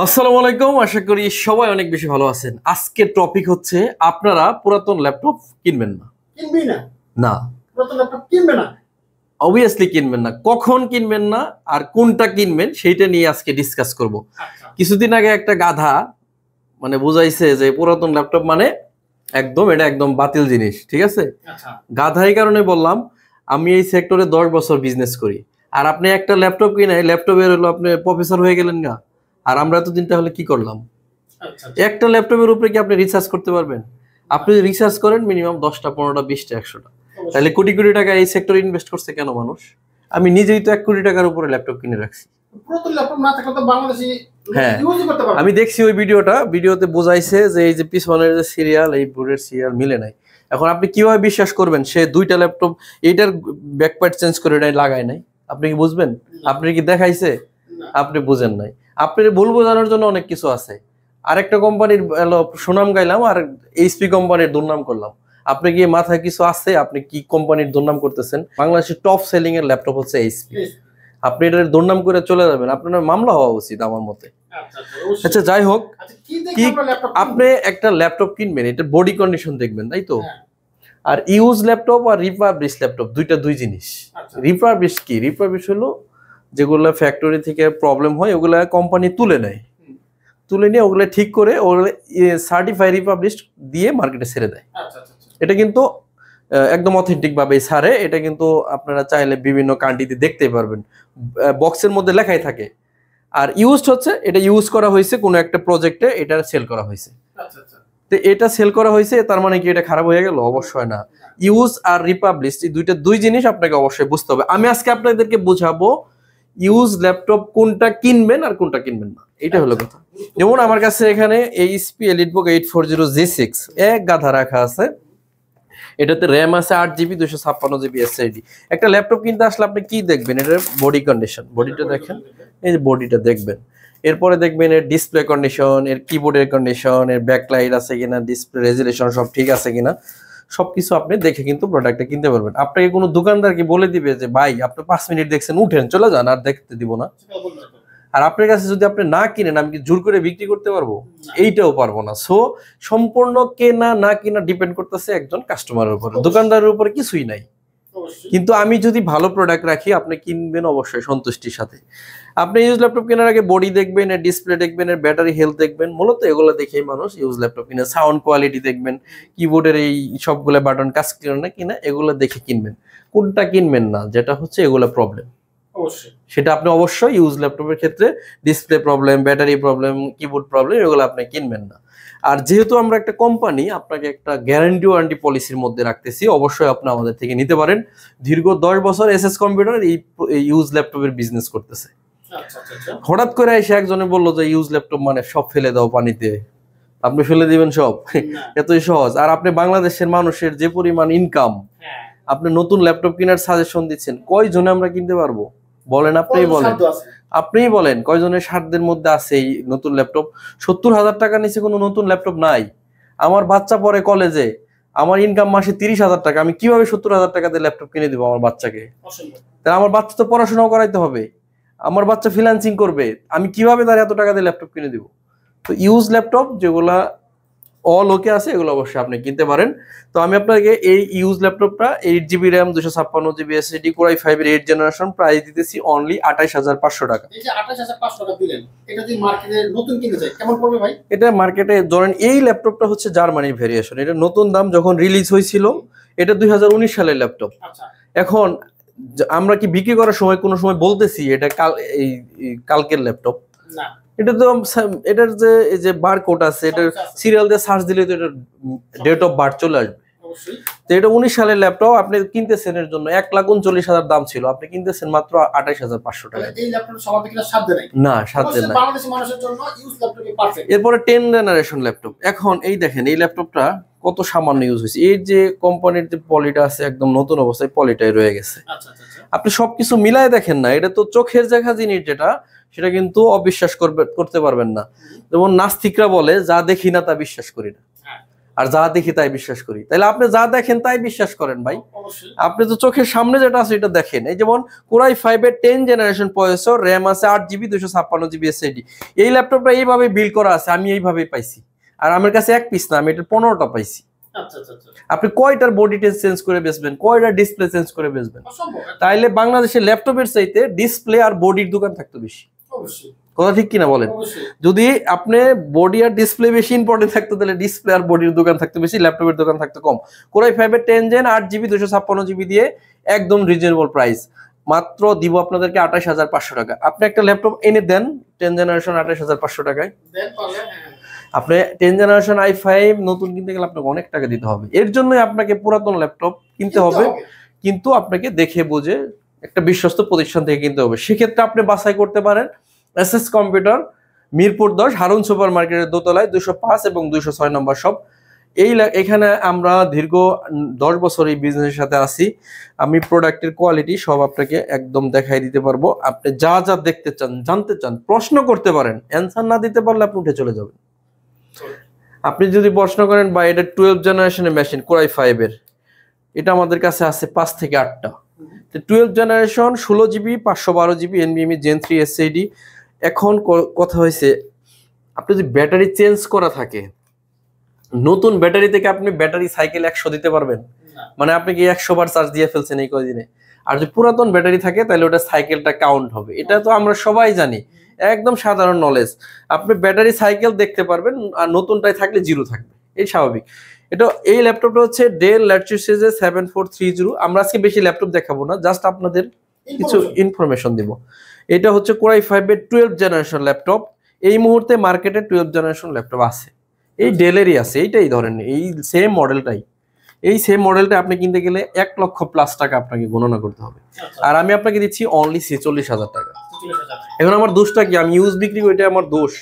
আসসালামু আলাইকুম, আশা করি সবাই অনেক বেশি ভালো আছেন। আজকের টপিক হচ্ছে আপনারা পুরাতন ল্যাপটপ কিনবেন না। কিনবি না? না, পুরাতন ল্যাপটপ কিনবে না? অবভিয়াসলি কিনবেন না। কখন কিনবেন না আর কোনটা কিনবেন সেইটা নিয়ে আজকে ডিসকাস করব। আচ্ছা কিছুদিন আগে একটা গাধা বুঝাইছে যে পুরাতন ল্যাপটপ এটা একদম বাতিল জিনিস, ঠিক আছে? আচ্ছা গাধা এই কারণে বললাম, আমি এই সেক্টরে 10 বছর বিজনেস করি। আর আপনি একটা ল্যাপটপ কিনে ল্যাপটপের হলো আপনি প্রফেসর হয়ে গেলেন না। আর আমরা এতদিন তাহলে কি করলাম? আচ্ছা একটা ল্যাপটপের উপরে কি আপনি রিসার্চ করতে পারবেন? আপনি রিসার্চ করেন মিনিমাম 10টা 15টা 20টা 100টা, তাহলে কোটি কোটি টাকা এই সেক্টরে ইনভেস্ট করছে কেন মানুষ? আমি নিজেই তো 1 কোটি টাকার উপরে ল্যাপটপ কিনে রাখছি। পুরাতন ল্যাপটপ না থাকলে তো বাংলাদেশি হ্যাঁ, ইউজই করতে পারবে। আমি দেখছি ওই ভিডিওতে বোঝাইছে যে এই যে পিছনের যে সিরিয়াল, এই বোর্ডের সিরিয়াল মিলে নাই। এখন আপনি কিভাবে বিশ্বাস করবেন সে দুইটা ল্যাপটপ এইটার ব্যাকপার্ট চেঞ্জ করে নাই, লাগায় নাই? আপনি কি বুঝবেন? আপনি কি দেখাইছে? না। আপনি বুঝেন নাই। আপনি ভুল বোঝানোর জন্য অনেক কিছু আছে। আরেকটা কোম্পানির সুনাম গাইলাম আর এইচপি কোম্পানির দুর্নাম করলাম। আপনি কি মাথায় কিছু আছে? আপনি কি কোম্পানির দুর্নাম করতেছেন? বাংলাদেশের টপ সেলিং এর ল্যাপটপ হচ্ছে এইচপি। আপনি এটার দুর্নাম করে চলে যাবেন, আপনার মামলা হওয়া উচিত আমার মতে। আচ্ছা অবশ্যই। আচ্ছা, যাই হোক, আচ্ছা কি দেখে কি আমরা ল্যাপটপ আপনি একটা ল্যাপটপ কিনবেন, এটা বডি কন্ডিশন দেখবেন, তাই তো? হ্যাঁ। আর ইউজ ল্যাপটপ আর রিপাবলিশ ল্যাপটপ দুই জিনিস। আচ্ছা রিপাবলিশ কি? রিপাবলিশ হলো যেগুলো ফ্যাক্টরি থেকে প্রবলেম হয় ওগুলা কোম্পানি তুলে নেয়, তুলে নিয়ে ওগুলো ঠিক করে ওগুলো সার্টিফাই রিপাবলিশ দিয়ে মার্কেটে ছেড়ে দেয়। আচ্ছা আচ্ছা এটা কিন্তু একদম অথেন্টিক ভাবে ছাড়ে। এটা কিন্তু আপনারা চাইলে বিভিন্ন কান্ট্রিতে দেখতে পারবেন, বক্সের মধ্যে লেখাই থাকে। আর ইউজড হচ্ছে এটা ইউজ করা হয়েছে কোনো একটা প্রজেক্টে, এটা সেল করা হয়েছে। আচ্ছা আচ্ছা তো এটা সেল করা হয়েছে তার মানে কি এটা খারাপ হয়ে গেল? অবশ্যই না। ইউজ আর রিপাবলিশ এই দুই জিনিস আপনাকে অবশ্যই বুঝতে হবে। আমি আজকে আপনাদেরকে বোঝাবো ইউজ ল্যাপটপ কোনটা কিনবেন আর কোনটা কিনবেন না, এটা হলো কথা। যেমন আমার কাছে এখানে এইচপি এলিটবুক 840G6 এক গাধা রাখা আছে। এটাতে র্যাম আছে 8 জিবি, 256 জিবি এসএসডি। একটা ল্যাপটপ কিনতে আসলে আপনি কি দেখবেন? এটার বডি কন্ডিশন, বডিটা দেখেন, এই যে বডিটা দেখবেন। এরপরে দেখবেন এর ডিসপ্লে কন্ডিশন, এর কিবোর্ডের কন্ডিশন, এর ব্যাকলাইট আছে কিনা, ডিসপ্লে রেজুলেশন সব ঠিক আছে কিনা, সবকিছু আপনি দেখে কিন্তু প্রোডাক্টটা কিনতে পারবেন। আপনাকে কোনো দোকানদার কি বলে দিবে যে ভাই আপনি 5 মিনিট দেখছেন উঠেন চলে যান, আর দেখতে দিব না? আর আপনার কাছে যদি আপনি না কিনেন আমি কি জোর করে বিক্রি করতে পারবো? এইটাও পারবো না। সো সম্পূর্ণ কেনা না কিনা ডিপেন্ড করতেছে একজন কাস্টমারের উপর, দোকানদারের উপর কিছুই নাই। কিন্তু আমি যদি ভালো প্রোডাক্ট রাখি আপনি কিনবেন অবশ্যই সন্তুষ্টির সাথে। আপনি ইউজ ল্যাপটপ কেনার আগে বডি দেখবেন, এর ডিসপ্লে দেখবেন, এর ব্যাটারি হেলথ দেখবেন, মূলত এগুলো দেখেই মানুষ ইউজ ল্যাপটপ কিনে। সাউন্ড কোয়ালিটি দেখবেন, কিবোর্ডের এই সবগুলো বাটন কাজ করে না কিনা এগুলো দেখে কিনবেন। কোনটা কিনবেন না যেটা হচ্ছে এগুলো প্রবলেম, সেটা আপনি অবশ্যই ইউজ ল্যাপটপের ক্ষেত্রে display problem, battery problem, keyboard problem এগুলো আপনি কিনবেন না। আর যেহেতু আমরা একটা কোম্পানি আপনাকে একটা গ্যারান্টি ওয়ারেন্টি পলিসির মধ্যে রাখতেছি, অবশ্যই আপনি আমাদের থেকে নিতে পারেন। দীর্ঘ 10 বছর এসএস কম্পিউটার এই ইউজ ল্যাপটপের বিজনেস করতেছে। হঠাৎ করে এসে একজনে বললো যে ইউজ ল্যাপটপ মানে সব ফেলে দাও পানিতে, আপনি ফেলে দিবেন সব? এতই সহজ? আর আপনি বাংলাদেশের মানুষের যে পরিমাণ ইনকাম, আপনি নতুন ল্যাপটপ কেনার সাজেশন দিচ্ছেন, কয়জনে আমরা কিনতে পারবো বলেন? আপনিই বলেন কয়জনের সাধ্যের মধ্যে আছে এই নতুন ল্যাপটপ? 70,000 টাকা নিচে কোনো নতুন ল্যাপটপ নাই। আমার বাচ্চা পড়ে কলেজে, আমার ইনকাম মাসে 30,000 টাকা, আমি কিভাবে 70,000 টাকা দিয়ে ল্যাপটপ কিনে দিব আমার বাচ্চাকে? তাহলে আমার বাচ্চা তো পড়াশোনাও করাইতে হবে, আমার বাচ্চা ফ্রিল্যান্সিং করবে, আমি কিভাবে তার এত টাকা দিয়ে ল্যাপটপ কিনে দিব? তো ইউজ ল্যাপটপ যেগুলা অল ওকে আছে এগুলো অবশ্যই আপনি কিনতে পারেন। তো আমি আপনাকে এই ইউজ ল্যাপটপটা 8 GB RAM, 256 GB SSD, Core i5 এর 8th জেনারেশন প্রাইস দিতেছি অনলি 28,500 টাকা। এই যে 28,500 টাকা দিলেন, এটা যদি মার্কেটে নতুন কিনতে চাই কেমন পড়বে ভাই? এটা মার্কেটে ধরেন এই ল্যাপটপটা হচ্ছে জার্মানির ভেরিয়েশন, এটা নতুন দাম যখন রিলিজ হয়েছিল এটা 2019 সালের ল্যাপটপ। আচ্ছা এখন আমরা কি বিক্রি করার সময় কোনো সময় বলতেছি এটা কালকের ল্যাপটপ? না, এটা তো এটার যে এই যে বারকোড আছে, এটা সিরিয়াল দিয়ে সার্চ দিলে তো এটা ডেট অফ বার্থ চলে আসবে। তো এটা 19 সালের ল্যাপটপ, আপনি কিনতেছেন এর জন্য 1,39,000 দাম ছিল, আপনি কিনতেছেন মাত্র 28,500 টাকা। এই ল্যাপটপ সবার কিনা সাধ্য নাই। না, সাধ্য নাই। বাংলাদেশি মানুষের জন্য ইউজ ল্যাপটপই পারফেক্ট। এরপরে 10th জেনারেশন ল্যাপটপ। এখন এই দেখেন এই ল্যাপটপটা কত সামান্য ইউজ হয়েছে, এই যে কোম্পানির যে পলিটা আছে একদম নতুন অবস্থায় পলিটাই রয়ে গেছে। আচ্ছা আচ্ছা আপনি সবকিছু মিলায় দেখেন না, এটা তো চোখের দেখা জিনিস যেটা সেটা কিন্তু অবিশ্বাস করতে পারবেন না। যেমন নাস্তিকরা বলে যা দেখি না তা বিশ্বাস করি না। আর যা দেখি তাই বিশ্বাস করি। তাহলে আপনি যা দেখেন তাই বিশ্বাস করেন ভাই। অবশ্যই আপনি তো চোখের সামনে যেটা আছে এটা দেখেন। এই যেমন কোরাই 5 এর 10 জেনারেশন প্রসেসর, র্যাম আছে 8 জিবি, 256 জিবি এসএসডি। এই ল্যাপটপটা এইভাবে বিল্ড করা আছে, আমি এইভাবেই পাইছি। আর আমার কাছে এক পিস না, আমি এটা 15টা পাইছি। আচ্ছা আচ্ছা আচ্ছা আপনি কয়টার বডি চেঞ্জ করে বেচবেন, কয়টার ডিসপ্লে চেঞ্জ করে বেচবেন? অসম্ভব। তাইলে বাংলাদেশের ল্যাপটপের চাইতে ডিসপ্লে আর বডির দোকান থাকতো বেশি। অবশ্যই কথা ঠিক কিনা বলেন? অবশ্যই যদি আপনি বডি আর ডিসপ্লে বেশি ইম্পর্টেন্ট থাকতো, তাহলে ডিসপ্লে আর বডির দোকান থাকতো বেশি, ল্যাপটপের দোকান থাকতো কম। কোরাই 5 এর 10 জেন 8 জিবি 256 জিবি দিয়ে একদম রিজনেবল প্রাইস, মাত্র দিব আপনাদেরকে 28,500 টাকা। আপনি একটা ল্যাপটপ এনে দেন 10 জেনারেশন 28,500 টাকায়। দেন পারলে হ্যাঁ আপনি 10 জেনারেশন i5 নতুন কিনতে গেলে আপনাকে অনেক টাকা দিতে হবে। এর জন্যই আপনাকে পুরাতন ল্যাপটপ কিনতে হবে, কিন্তু আপনাকে দেখে বুঝে একটা বিশ্বস্ত প্রতিষ্ঠান থেকে কিনতে হবে। সেক্ষেত্রে আপনি বাছাই করতে পারেন SS computer, Mirpur 10, Harun super মার্কেটের দোতলায় 205 এবং 206 নম্বর শপ। এখানে আমরা দীর্ঘ 10 বছর এই বিজনেসের সাথে আছি। আমি প্রোডাক্টের কোয়ালিটি সব আপনাকে একদম দেখাই দিতে পারবো। আপনি যা যা দেখতে চান, জানতে চান, প্রশ্ন করতে পারেন। অ্যান্সার না দিতে পারলে আপনি উঠে চলে যাবেন। আপনি যদি প্রশ্ন করেন বা এটা 12 জেনারেশনের মেশিন কোরাই 5 এর, এটা আমাদের কাছে আছে 5 থেকে 8টা। 12 generation 16 GB 512 GB NVMe gen 3 SSD. এখন কথা হয়েছে, আপনি যদি ব্যাটারি চেঞ্জ করা থাকে, নতুন ব্যাটারি থেকে আপনি ব্যাটারি সাইকেল 100 দিতে পারবেন? মানে আপনি কি 100 বার চার্জ দিয়ে ফেলছেন এই কয়দিনে? আর যদি পুরাতন ব্যাটারি থাকে তাহলে ওটা সাইকেলটা কাউন্ট হবে। এটা তো আমরা সবাই জানি, একদম সাধারণ নলেজ। আপনি ব্যাটারি সাইকেল দেখতে পারবেন, আর নতুনটাই থাকলে জিরো থাকবে, এই স্বাভাবিক। এটা এই ল্যাপটপটা হচ্ছে ডেল ল্যাটিটিউড সিরিজের 7430। আমরা আজকে বেশি ল্যাপটপ দেখাবো না, জাস্ট আপনাদের কিছু ইনফরমেশন দিব। এটা হচ্ছে কোরাই 5 এর 12 জেনারেশন ল্যাপটপ। এই মুহূর্তে মার্কেটে 12 জেনারেশন ল্যাপটপ আছে, এই ডেলেরই আছে, এইটাই ধরেন, এই সেম মডেলটাই। এই সেম মডেলটা আপনি কিনতে গেলে 1 লক্ষ প্লাস টাকা আপনাকে গণনা করতে হবে। আর আমি আপনাকে দিচ্ছি অনলি 46,000 টাকা। এখন আমার দোষটা কি? আমি ইউজ বিক্রি করি, এটা আমার দোষ?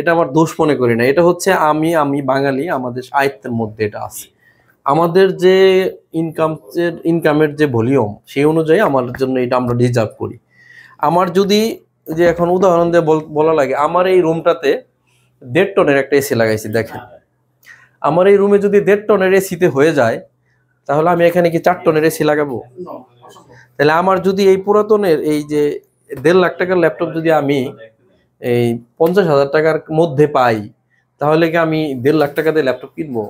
এটা আমার দোষ মনে করি না। এটা হচ্ছে আমি বাঙালি, আমাদের আয়ত্তের মধ্যে এটা আছে। আমাদের যে ইনকামের যে ভলিউম, সেই অনুযায়ী আমার জন্য এটা আমরা রিজার্ভ করি। আমার যদি যে এখন উদাহরণ দিয়ে বলা লাগে, আমার এই রুমটাতে 1.5 টনের একটা এসি লাগাইছি, দেখেন। আমার এই রুমে যদি 1.5 টনের এসিতে হয়ে যায়, তাহলে আমি এখানে কি 4 টনের এসি লাগাবো? তাহলে আমার যদি এই পুরাতনের এই যে 1.5 লাখ টাকার ল্যাপটপ যদি আমি এই 50,000 টাকার মধ্যে পাই, তাহলে কি আমি 1.5 লাখ টাকা দিয়ে ল্যাপটপ কিনবো?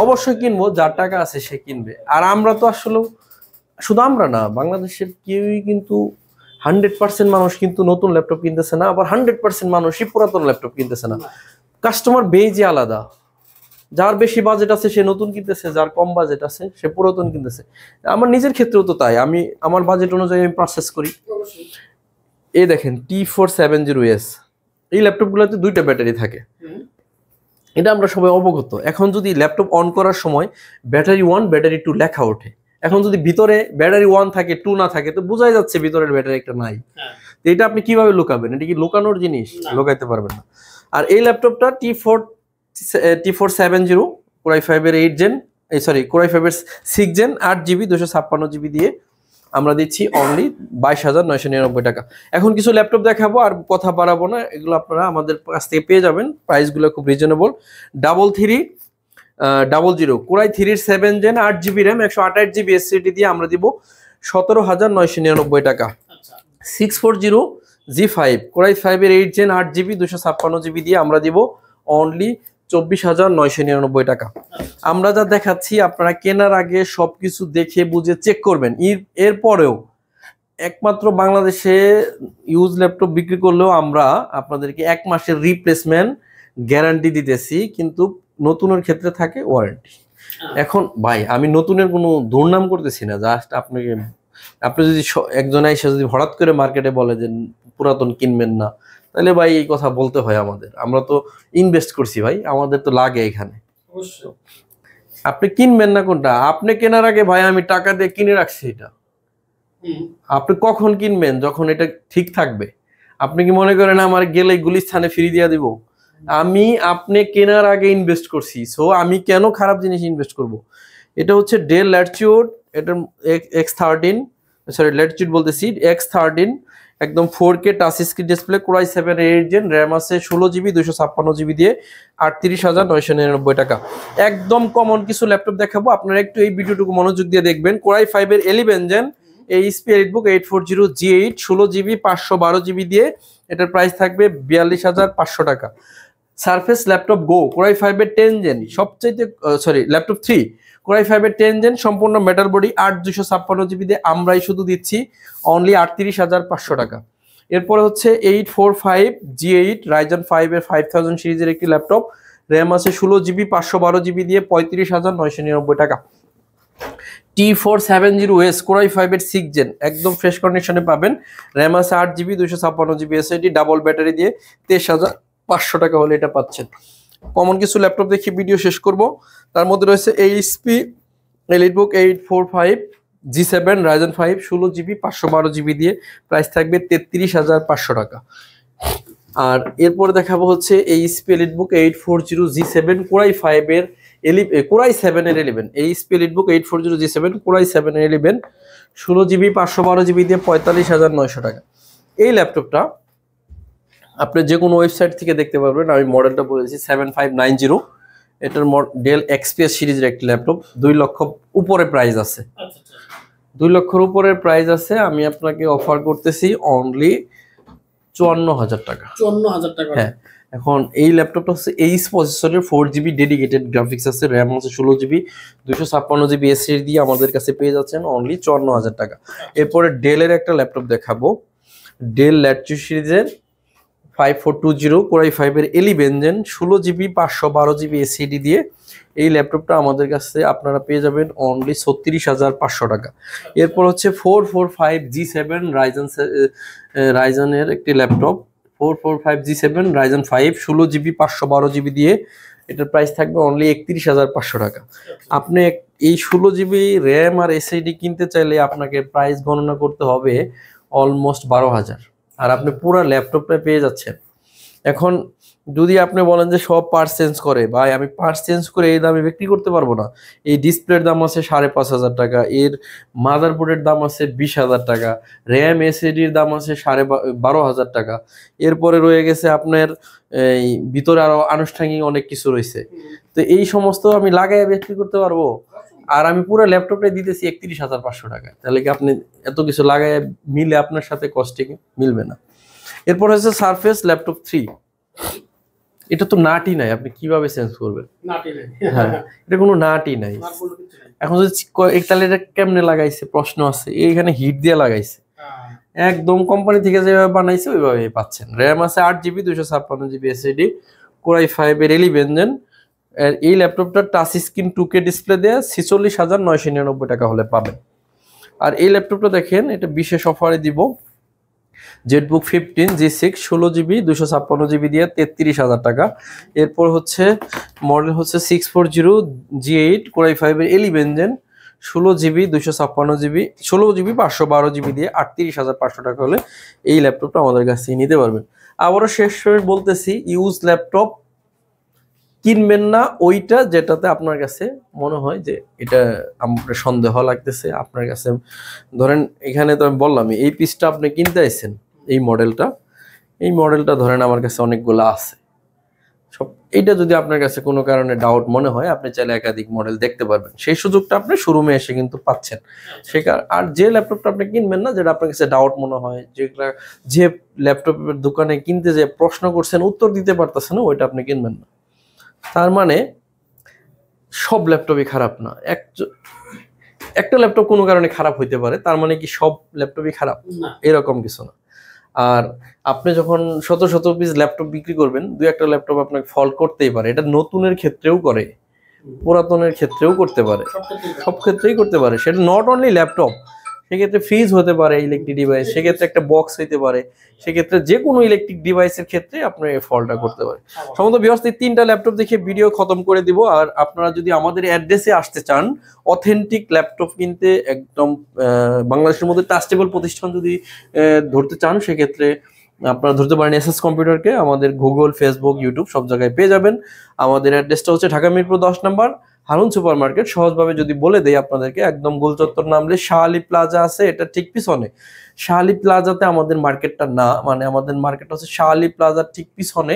অবশ্যই কিনবো, যার টাকা আছে সে কিনবে। আর আমরা তো আসলে, শুধু আমরা না, বাংলাদেশের কেউই কিন্তু 100% মানুষ কিন্তু নতুন ল্যাপটপ কিনতেছে না, আবার 100% মানুষই পুরাতন ল্যাপটপ কিনতেছে না। কাস্টমার বেজই আলাদা। যার বেশি বাজেট আছে সে নতুন কিনতেছে, যার কম বাজেট আছে সে পুরাতন কিনতেছে। আমার নিজের ক্ষেত্রেও তো তাই, আমি আমার বাজেট অনুযায়ী আমি পারচেস করি। এই দেখেন T470S, এই ল্যাপটপগুলোতে 2টা ব্যাটারি থাকে, এটা আমরা সবাই অবগত। এখন যদি ল্যাপটপ অন করার সময় ব্যাটারি 1 ব্যাটারি 2 লেখা ওঠে, এখন যদি ভিতরে ব্যাটারি 1 থাকে 2 না থাকে, তো বোঝাই যাচ্ছে ভিতরের ব্যাটারি একটা নাই। তো এটা আপনি কিভাবে লুকাবেন? এটা কি লুকানোর জিনিস? লুকাইতে পারবেন না। আর এই ল্যাপটপটা T470 কোরাই 5 এর 8 জেন, কোরাই 5 এর 6 জেন 8 জিবি 256 জিবি দিয়ে আমরা দিচ্ছি অনলি 22,999 টাকা। এখন কিছু ল্যাপটপ দেখাবো, আর কথা বাড়াবো না, এগুলো আপনারা আমাদের কাছ থেকে পেয়ে যাবেন। প্রাইসগুলো খুব রিজনেবল। 3300 কোরাই 3 এর 7 gen 8 GB RAM 128 GB SSD দিয়ে আমরা দিব 17,999 টাকা। 640G5 কোরাই 5 এর 8 জেন 8 জিবি 256 জিবি দিয়ে আমরা দিব অনলি 24,999 টাকা। আমরা যা দেখাচ্ছি আপনারা কেনার আগে সবকিছু দেখে বুঝে চেক করবেন। এরপরেও একমাত্র বাংলাদেশে ইউজ ল্যাপটপ বিক্রি করলেও আমরা আপনাদেরকে 1 মাসের রিপ্লেসমেন্ট গ্যারান্টি দিতেছি, কিন্তু নতুনের ক্ষেত্রে থাকে ওয়ারেন্টি। এখন ভাই, আমি নতুনের কোনো দুর্নাম করতেছি না, জাস্ট আপনি যদি একজন এসে যদি হঠাৎ করে মার্কেটে বলে যে পুরাতন কিনবেন না, তাহলে ভাই এই কথা বলতে হয় আমাদের। আমরা তো ইনভেস্ট করছি ভাই, আমাদের তো লাগে এখানে। আপনি কিনবেন না কোনটা? আপনি কেনার আগে ভাই আমি টাকা দিয়ে কিনে রাখছি এটা। আপনি কখন কিনবেন? যখন এটা ঠিক থাকবে। আপনি কি মনে করেন আমার গেলে গুলিস্তানে ফ্রি দিয়ে দিব? আপনি কেনার আগে ইনভেস্ট করছি, সো আমি কেন খারাপ জিনিস ইনভেস্ট করব? এটা হচ্ছে ডেল ল্যাটিটিউড, এটা X13, ল্যাটিটিউড বলতেছি, X13 একদম 4K touch screen display, core i 7 8 gen, RAM আছে 16GB 256GB দিয়ে 38,999 টাকা। একদম কমন কিছু ল্যাপটপ দেখাবো, আপনারা একটু এই ভিডিওটুকু মনোযোগ দিয়ে দেখবেন। কোরাই 5 এর 11 gen HP EliteBook 840G8 16GB 512GB দিয়ে, এটার প্রাইস থাকবে 42,500 টাকা। সারফেস ল্যাপটপ গো কোরাই 5 এর 10 জেন সবচাইতে ল্যাপটপ 3 কোরাই 5 এর 10 জেন সম্পূর্ণ মেটাল বডি 8256GB দিয়ে আমরাই শুধু দিচ্ছি অনলি 38,500 টাকা। এরপরে হচ্ছে 845G8 রাইজেন 5 এর 5000 সিরিজের একটি ল্যাপটপ, র্যাম আছে 16GB 512GB দিয়ে 35,999 টাকা। T470S কোরাই 5 এর 6 জেন একদম ফ্রেশ কন্ডিশনে পাবেন, র্যাম আছে 8GB 256GB SSD, double battery দিয়ে 23,500 টাকা হলে এটা পাচ্ছেন। কমন কিছু ল্যাপটপ দেখি ভিডিও শেষ করব। তার মধ্যে রয়েছে HP EliteBook 845G7 Ryzen 5 16GB 512GB দিয়ে, প্রাইস থাকবে 33,500 টাকা। আর এরপরে দেখাবো হচ্ছে এইচপি এলিটবুক 840G7 কোরাই 5 এর কোরাই 7 এর 11 এইচপি এলিটবুক 840G7 কোরাই 7 এর 11 16GB 512GB দিয়ে 45,900 টাকা। এই ল্যাপটপটা আপনি যে কোনো ওয়েবসাইট থেকে দেখতে পারবেন, আমি মডেলটা বলেছি 7590। এটার ডেল এক্সপিএস সিরিজের একটি ল্যাপটপ, 2 লক্ষ উপরে প্রাইস আছে, 2 লক্ষের উপরের প্রাইস আছে। আমি আপনাকে অফার করতেছি অনলি 54,000 টাকা। 54,000 টাকা। হ্যাঁ, এখন এই ল্যাপটপটা হচ্ছে এইচ প্রসেসরের 4GB ডেডিকেটেড গ্রাফিক্স আছে, র্যাম আছে 16GB 256GB এসএসডি দিয়ে আমাদের কাছে পেয়ে যাচ্ছেন অনলি 54,000 টাকা। এরপরে ডেলের একটা ল্যাপটপ দেখাবো, ডেল ল্যাটিটিউড সিরিজের 5420 কোরাই 5 এর 11 জেন 16GB 512GB এসএসডি দিয়ে, এই ল্যাপটপটা আমাদের কাছে আপনারা পেয়ে যাবেন অনলি 36,500 টাকা। এরপর হচ্ছে 445G7 রাইজেনের একটি laptop, 445G7 Ryzen 5 16GB 512GB দিয়ে, এটার প্রাইস থাকবে অনলি 31,500 টাকা। আপনি এই 16GB র্যাম আর এসএসডি কিনতে চাইলে আপনাকে প্রাইস গণনা করতে হবে অলমোস্ট 12,000, আর আপনি পুরো ল্যাপটপটা পেয়ে যাচ্ছেন। এখন যদি আপনি বলেন যে সব পার্টস চেঞ্জ করে, ভাই আমি পার্টস চেঞ্জ করে এই দামে বিক্রি করতে পারবো না। এই ডিসপ্লের দাম আছে 5,500 টাকা, এর মাদারবোর্ডের দাম আছে 20,000 টাকা, র্যাম এসএসডির দাম আছে 12,500 টাকা, এরপরে রয়ে গেছে আপনার এই ভিতরে আরো আনুষ্ঠানিক অনেক কিছু রয়েছে। তো এই সমস্ত আমি লাগাই বিক্রি করতে পারবো, আর আমি পুরো ল্যাপটপটাই দিতেছি 31,500 টাকা, তাহলে কি আপনি এত কিছু লাগাই মিলে আপনার সাথে কস্টিং মিলবে না। এরপর হচ্ছে সারফেস ল্যাপটপ 3, এটা তো নাটই নাই, আপনি কিভাবে চেঞ্জ করবেন? হ্যাঁ, এটা কোনো নাটই নাই। এখন যদি তাহলে এটা কেমনে লাগাইছে প্রশ্ন আছে, এইখানে হিট দিয়ে লাগাইছে, একদম কোম্পানি থেকে যেভাবে বানাইছে ওইভাবে পাচ্ছেন। র্যাম আছে 8GB 256GB এসএসডি, কোরাই 5 এর 11 জেন। এই ল্যাপটপটা টাচ স্ক্রিন 2K ডিসপ্লে দেয়া 46,999 টাকা হলে পাবেন। আর এই ল্যাপটপটা দেখেন, এটা বিশেষ অফারে দিব, জেটবুক 15G6 16GB 256GB দিয়ে 33,000 টাকা। এরপর হচ্ছে মডেল হচ্ছে 640G8 কোরাই 5 এর 11 gen 16GB 256GB 16GB 512GB দিয়ে 38,500 টাকা হলে এই ল্যাপটপটা আমাদের কাছ থেকে নিতে পারবেন। আবারও শেষ বলতেছি, ইউজ ল্যাপটপ কিনবেন না ওইটা যেটাতে আপনার কাছে মনে হয় যে এটা আপনার সন্দেহ লাগতেছে আপনার কাছে। ধরেন এখানে তো আমি বললাম এই পিসটা আপনি কিনতে আইছেন, এই মডেলটা ধরেন আমার কাছে অনেকগুলো আছে সব, এইটা যদি আপনার কাছে কোনো কারণে ডাউট মনে হয় আপনি চাইলে একাধিক মডেল দেখতে পারবেন, সেই সুযোগটা আপনি শোরুমে এসে কিন্তু পাচ্ছেন। আর যে ল্যাপটপটা আপনি কিনবেন না, যেটা আপনার কাছে ডাউট মনে হয়, যে ল্যাপটপের দোকানে কিনতে যে প্রশ্ন করছেন উত্তর দিতে পারতেছেন না, ওইটা আপনি কিনবেন না। তার মানে সব ল্যাপটপই খারাপ না, একটা ল্যাপটপ কোনো কারণে খারাপ হইতে পারে, তার মানে কি সব ল্যাপটপই খারাপ? এরকম কিছু না। আর আপনি যখন শত শত পিস ল্যাপটপ বিক্রি করবেন, দুই একটা ল্যাপটপ আপনাকে ফল্ট করতেই পারে, এটা নতুনের ক্ষেত্রেও করে, পুরাতনের ক্ষেত্রেও করতে পারে, সব ক্ষেত্রেই করতে পারে। সেটা নট অনলি ল্যাপটপ, সেক্ষেত্রে ফ্রিজ হতে পারে, ইলেকট্রিক ডিভাইস, সেক্ষেত্রে একটা বক্স হইতে পারে, সেক্ষেত্রে যে কোনো ইলেকট্রিক ডিভাইসের ক্ষেত্রে আপনার এই ফলটা করতে পারে। সমস্ত ব্যবস্থা 3টা ল্যাপটপ দেখে ভিডিও খতম করে দিব। আর আপনারা যদি আমাদের অ্যাড্রেসে আসতে চান, অথেন্টিক ল্যাপটপ কিনতে, একদম বাংলাদেশের মধ্যে ট্রাস্টেবল প্রতিষ্ঠান যদি ধরতে চান, সেক্ষেত্রে আপনারা ধরতে পারেন এসএস কম্পিউটারকে। আমাদের গুগল, ফেসবুক, ইউটিউব সব জায়গায় পেয়ে যাবেন। আমাদের অ্যাড্রেসটা হচ্ছে ঢাকা মিরপুর 10 নম্বর, হারুন সুপার মার্কেট সহজভাবে যদি বলে দেই আপনাদেরকে, একদম গোলচত্বর নামলে শাহ আলী প্লাজা আছে, এটা ঠিক পিছনে। শাহ আলী প্লাজাতে আমাদের মার্কেটটা না, মানে আমাদের মার্কেট হচ্ছে শাহ আলী প্লাজার ঠিক পিছনে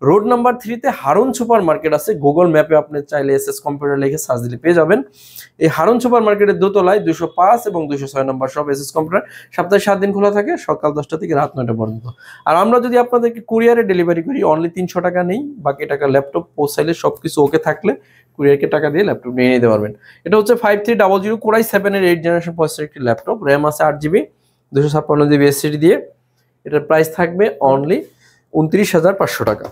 রোড নাম্বার 3-তে হারুন সুপার মার্কেট আছে। গুগল ম্যাপে আপনি চাইলে এসএস কম্পিউটার লিখে সার্চ দিলে পেয়ে যাবেন। এই হারুন সুপার মার্কেটের দোতলায় 205 এবং 206 নম্বর সব এসএস কম্পিউটার, সপ্তাহে 7 দিন খোলা থাকে, সকাল 10টা থেকে রাত 9টা পর্যন্ত। আর আমরা যদি আপনাদেরকে কুরিয়ারে ডেলিভারি করি, অনলি 300 টাকা নেই, বাকি টাকা ল্যাপটপ পৌঁছাইলে সবকিছু ওকে থাকলে কুরিয়ারকে টাকা দিয়ে ল্যাপটপ নিয়ে নিতে পারবেন। এটা হচ্ছে 5300 Core i7 এর 8 জেনারেশন প্রসেসর একটি ল্যাপটপ, র্যাম আছে 8GB, 256GB এসএসডি দিয়ে। এটার প্রাইস থাকবে অনলি 29,500 টাকা।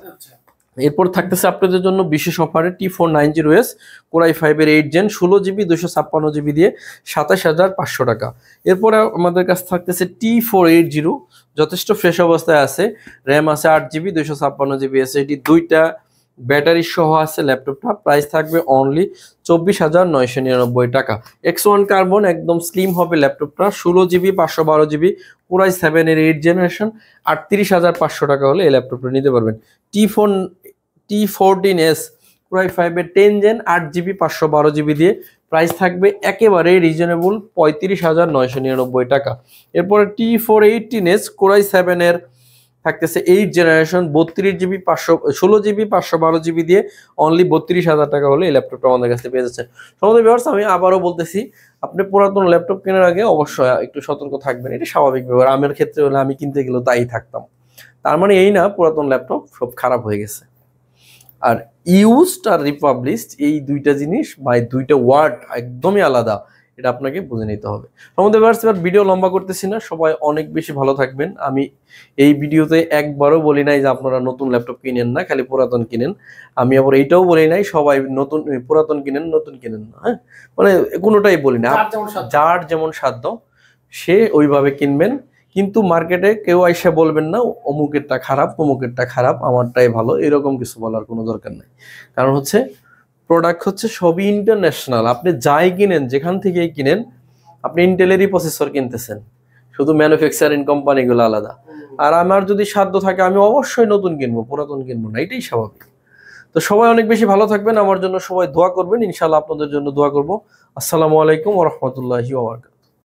এরপর থাকতেছে আপনাদের জন্য বিশেষ অফারে T490S Core i5 এর 8 জেন 16GB 256GB দিয়ে 27,500 টাকা। এরপরে আমাদের কাছে থাকতেছে T480, যথেষ্ট ফ্রেশ অবস্থায় আছে, র্যাম আছে 8GB 256GB এসএসডি, দুইটা ব্যাটারি সহ আছে ল্যাপটপটা। প্রাইস থাকবে অনলি 24,999 টাকা। X1 কার্বন, একদম স্লিম হবে ল্যাপটপটা, 16GB 512GB Core i7 এর 8 জেনারেশন, 38,500 টাকা হলে এই ল্যাপটপটা নিতে পারবেন। T14S Core i5 এর 10 জেন 8GB 512GB দিয়ে প্রাইস থাকবে একেবারে রিজনেবল 35,999 টাকা। এরপরে T418S Core i7 এর থাকতেছে 8 জেনারেশন 16GB 512GB দিয়ে অনলি 32,000 টাকা হলে এই ল্যাপটপটা আমাদের কাছে পেয়ে যাচ্ছে। সমস্ত ভিউয়ার্স, আমি আবারও বলতেছি, আপনি পুরাতন ল্যাপটপ কেনার আগে অবশ্যই একটু সতর্ক থাকবেন, এটা স্বাভাবিক ব্যাপার। আমার ক্ষেত্রে হলে আমি কিনতে গেলেও তাই থাকতাম। তার মানে এই না পুরাতন ল্যাপটপ সব খারাপ হয়ে গেছে। আর ইউজড আর রিপাবলিশড এই দুইটা জিনিস বা এই দুইটা ওয়ার্ড একদমই আলাদা, এটা আপনাকে বুঝে নিতে হবে। আমাদের এবার ভিডিও লম্বা করতেছি না, সবাই অনেক বেশি ভালো থাকবেন। আমি এই ভিডিওতে একবারও বলি নাই যে আপনারা নতুন ল্যাপটপ কিনেন না, খালি পুরাতন কিনেন। আমি আবার এইটাও বলি নাই সবাই নতুন পুরাতন কিনেন, নতুন কিনেন না, হ্যাঁ, মানে কোনোটাই বলি না। যার যেমন সাধ্য সে ওইভাবে কিনবেন, কিন্তু মার্কেটে কেউ আইসা বলবেন না অমুকেরটা খারাপ অমুকেরটা খারাপ আমারটাই ভালো, এরকম কিছু বলার কোনো দরকার নেই। কারণ হচ্ছে প্রোডাক্ট হচ্ছে সবই ইন্টারন্যাশনাল। আপনি যাই কিনেন, যেখান থেকেই কিনেন, আপনি ইন্টেলেরই প্রসেসর কিনতেছেন, শুধু ম্যানুফ্যাকচারিং কোম্পানিগুলো আলাদা। আর আমার যদি সাধ্য থাকে আমি অবশ্যই নতুন কিনবো, পুরাতন কিনবো না, এটাই স্বাভাবিক। তো সবাই অনেক বেশি ভালো থাকবেন, আমার জন্য সবাই দোয়া করবেন, ইনশাআল্লাহ আপনাদের জন্য দোয়া করবো। আসসালামু আলাইকুম ওয়া রাহমাতুল্লাহি ওয়া বারাকাতুহু।